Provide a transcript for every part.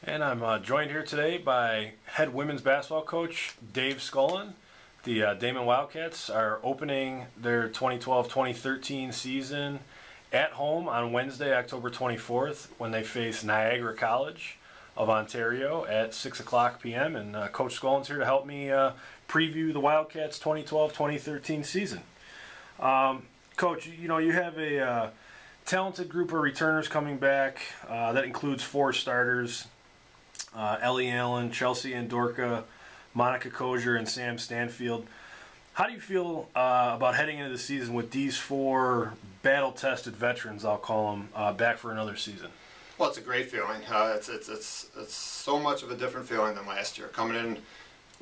And I'm joined here today by head women's basketball coach Dave Skolen. The Daemen Wildcats are opening their 2012-2013 season at home on Wednesday, October 24th, when they face Niagara College of Ontario at 6 o'clock p.m. And Coach Skolen's here to help me preview the Wildcats' 2012-2013 season. Coach, you have a talented group of returners coming back. That includes 4 starters. Ellie Allen, Chelsea Andorka, Monica Kosier, and Sam Stanfield. How do you feel about heading into the season with these 4 battle-tested veterans, I'll call them, back for another season? Well, it's a great feeling. It's so much of a different feeling than last year. Coming in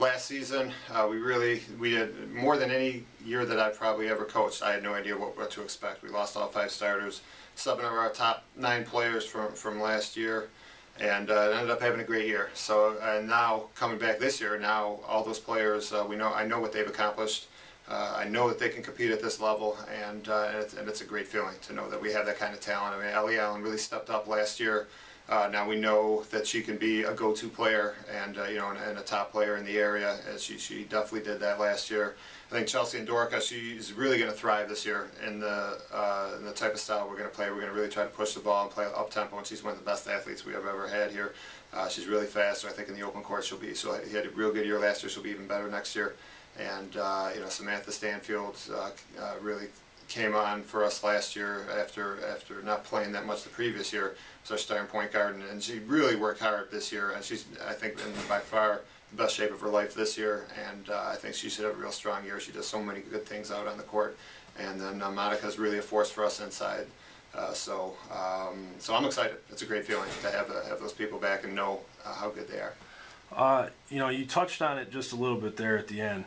last season, we did more than any year that I probably ever coached. I had no idea what to expect. We lost all 5 starters, 7 of our top 9 players from last year. And ended up having a great year. So now coming back this year, now all those players, I know what they've accomplished. I know that they can compete at this level, and it's a great feeling to know that we have that kind of talent. I mean, Ellie Allen really stepped up last year. Now we know that she can be a go-to player and and a top player in the area. As she definitely did that last year. I think Chelsea Andorka, she's really going to thrive this year in the type of style we're going to play. We're going to really try to push the ball and play up tempo, and she's one of the best athletes we have ever had here. She's really fast, so I think in the open court she had a real good year last year. She'll be even better next year. And Samantha Stanfield really came on for us last year after not playing that much the previous year. Was our starting point guard, and she really worked hard this year. And she's, I think, by far the best shape of her life this year. And I think she should have a real strong year. She does so many good things out on the court. And then Monica's really a force for us inside. So I'm excited. It's a great feeling to have those people back and know how good they are. You touched on it just a little bit there at the end.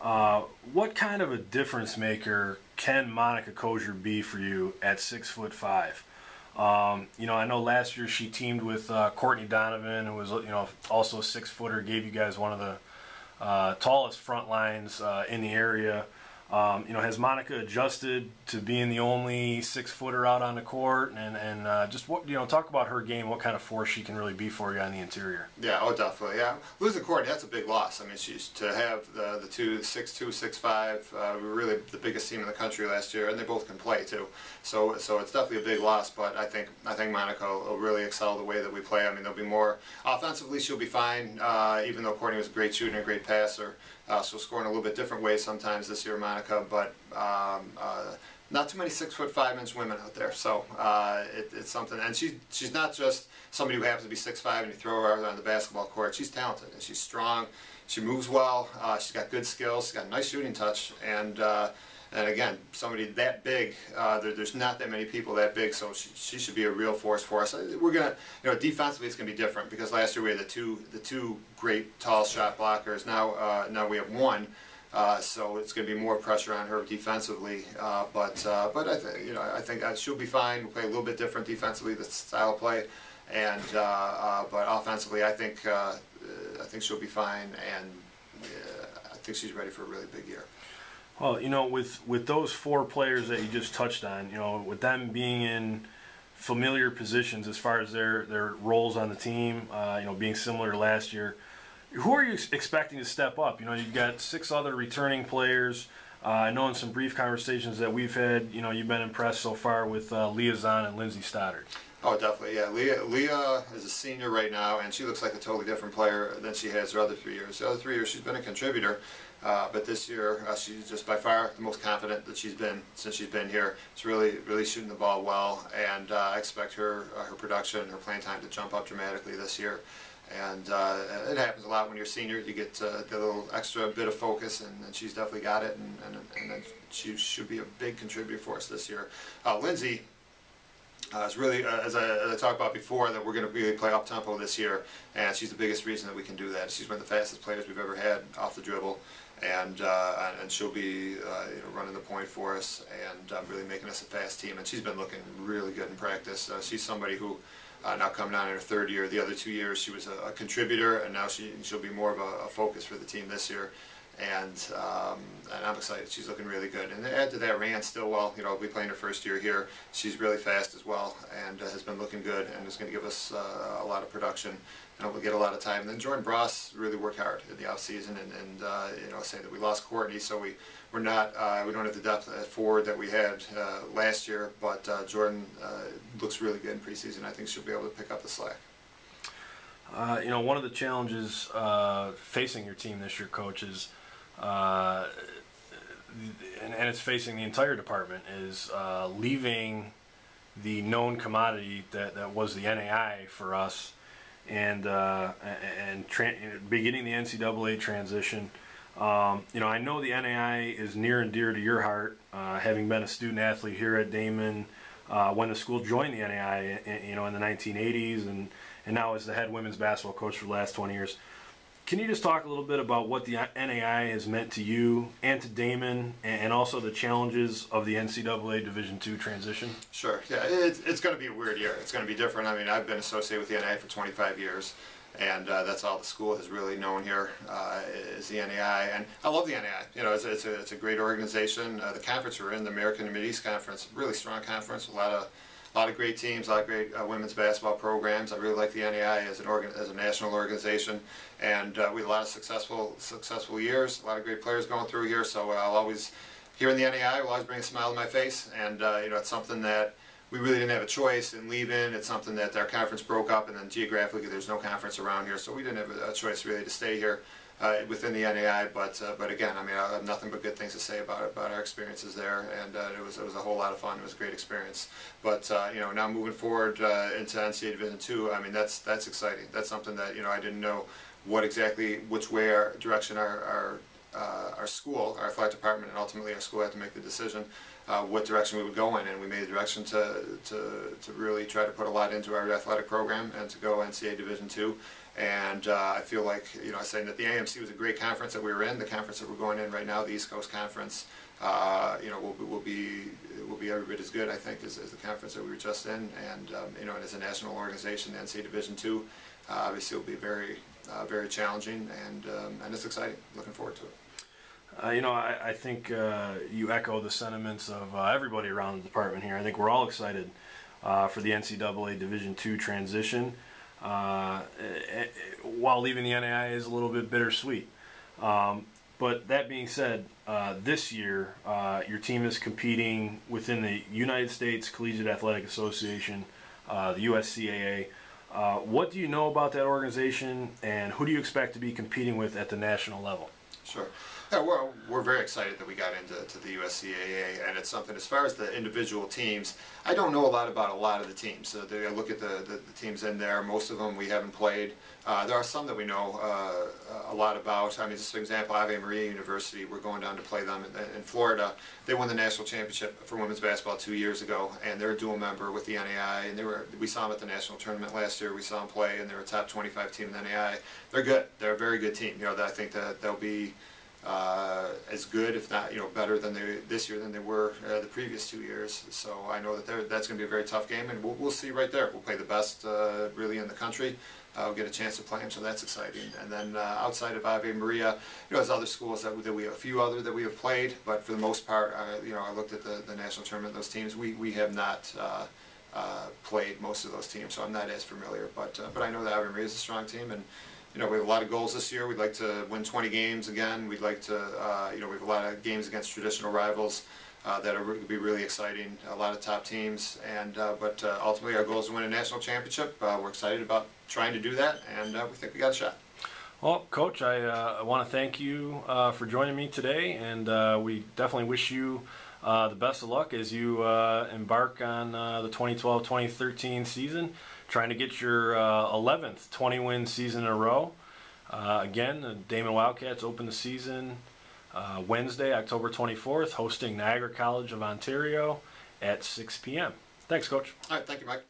What kind of a difference maker can Monica Kosier be for you at 6'5"? I know last year she teamed with Courtney Donovan, who was also a 6-footer, gave you guys one of the tallest front lines in the area. Has Monica adjusted to being the only 6-footer out on the court, and just talk about her game, what kind of force she can really be for you on the interior? Yeah, oh definitely. Yeah, losing Courtney, that's a big loss. I mean, she's to have the 2, 6'2", 6'5". We were really the biggest team in the country last year, and they both can play too. So it's definitely a big loss. But I think Monica will really excel the way that we play. I mean, there'll be more offensively. She'll be fine, even though Courtney was a great shooter and a great passer. She'll score in a little bit different ways sometimes this year, Monica, but not too many 6'5" women out there. So it's something, and she's not just somebody who happens to be 6'5" and you throw her out on the basketball court. She's talented and she's strong. She moves well. She's got good skills. She's got a nice shooting touch, and again, somebody that big, there's not that many people that big, so she should be a real force for us. We're gonna, defensively it's gonna be different because last year we had the two great tall shot blockers. Now we have one, so it's gonna be more pressure on her defensively. But I think she'll be fine. We'll play a little bit different defensively, the style of play, and but offensively, I think she'll be fine, and I think she's ready for a really big year. Well, with those 4 players that you just touched on, with them being in familiar positions as far as their roles on the team, being similar to last year, who are you expecting to step up? You've got 6 other returning players. I know in some brief conversations that we've had, you've been impressed so far with Leah Zahn and Lindsay Stoddard. Oh, definitely, yeah. Leah is a senior right now, and she looks like a totally different player than she has her other 3 years. The other 3 years she's been a contributor, but this year she's just by far the most confident that she's been since she's been here. She's really shooting the ball well, and I expect her production, her playing time to jump up dramatically this year. And it happens a lot when you're a senior. You get the little extra bit of focus, and she's definitely got it, and then she should be a big contributor for us this year. Lindsay. It's really, as I talked about before, that we're going to really play up tempo this year, and she's the biggest reason that we can do that. She's one of the fastest players we've ever had off the dribble, and she'll be running the point for us and really making us a fast team. And she's been looking really good in practice. She's somebody who now coming on in her 3rd year. The other 2 years she was a contributor, and now she'll be more of a focus for the team this year. and I'm excited. She's looking really good. And add to that, Rand Stillwell, will be playing her first year here. She's really fast as well, and has been looking good, and is going to give us a lot of production, and we'll get a lot of time. And then Jordan Bross really worked hard in the off season, and saying that we lost Courtney, so we don't have the depth at forward that we had last year. But Jordan looks really good in preseason. I think she'll be able to pick up the slack. One of the challenges facing your team this year, Coach, is, and it's facing the entire department, is leaving the known commodity that was the NAI for us, and beginning the NCAA transition. I know the NAI is near and dear to your heart, having been a student athlete here at Daemen when the school joined the NAI, in the 1980s, and now as the head women's basketball coach for the last 20 years. Can you just talk a little bit about what the NAI has meant to you and to Daemen, and also the challenges of the NCAA Division II transition? Sure. Yeah, it's going to be a weird year. It's going to be different. I mean, I've been associated with the NAI for 25 years, and that's all the school has really known here is the NAI. And I love the NAI. It's a great organization. The conference we're in, the American and Mideast Conference, really strong conference. A lot of great teams, a lot of great women's basketball programs. I really like the NAI as a national organization, and we had a lot of successful years, a lot of great players going through here. So I'll always, here in the NAI, will always bring a smile to my face, and it's something that we really didn't have a choice in leaving. It's something that our conference broke up, and then geographically there's no conference around here, so we didn't have a choice really to stay here within the NAI. But again, I mean, I have nothing but good things to say about our experiences there, and it was a whole lot of fun. It was a great experience. But now moving forward into NCAA Division II, I mean, that's exciting. That's something that I didn't know which direction our school, our athletic department, and ultimately our school had to make the decision what direction we would go in, and we made the direction to really try to put a lot into our athletic program and to go NCAA Division II. And I feel like, I was saying that the AMC was a great conference that we were in. The conference that we're going in right now, the East Coast Conference, will be every bit as good, I think, as the conference that we were just in. And and as a national organization, the NCAA Division II obviously will be very very challenging, and it's exciting. Looking forward to it. I think you echo the sentiments of everybody around the department here. I think we're all excited for the NCAA Division II transition. While leaving the NAI is a little bit bittersweet. But that being said, this year your team is competing within the United States Collegiate Athletic Association, the USCAA. What do you know about that organization, and who do you expect to be competing with at the national level? Sure. Yeah, we're very excited that we got into the USCAA, and it's something, as far as the individual teams, I don't know a lot about a lot of the teams. So I look at the teams in there. Most of them we haven't played. There are some that we know a lot about. I mean, just for example, Ave Maria University, we're going down to play them in Florida. They won the national championship for women's basketball 2 years ago, and they're a dual member with the NAI. And we saw them at the national tournament last year. We saw them play, and they're a top 25 team in the NAI. They're good. They're a very good team. I think that they'll be as good, if not better than this year than they were the previous 2 years. So I know that that's going to be a very tough game, and we'll see right there. We'll play the best really in the country. We'll get a chance to play them, so that's exciting. And then outside of Ave Maria, there's other schools that we have a few other that we have played, but for the most part, I looked at the national tournament. Those teams we have not played most of those teams, so I'm not as familiar. But I know that Ave Maria is a strong team, and we have a lot of goals this year. We'd like to win 20 games again. We'd like to, we have a lot of games against traditional rivals that are going to be really exciting. A lot of top teams, and but ultimately our goal is to win a national championship. We're excited about trying to do that, and we think we got a shot. Well, Coach, I want to thank you for joining me today, and we definitely wish you the best of luck as you embark on the 2012-2013 season, trying to get your 11th 20-win season in a row. Again, the Daemen Wildcats open the season Wednesday, October 24th, hosting Niagara College of Ontario at 6 p.m. Thanks, Coach. All right, thank you, Mike.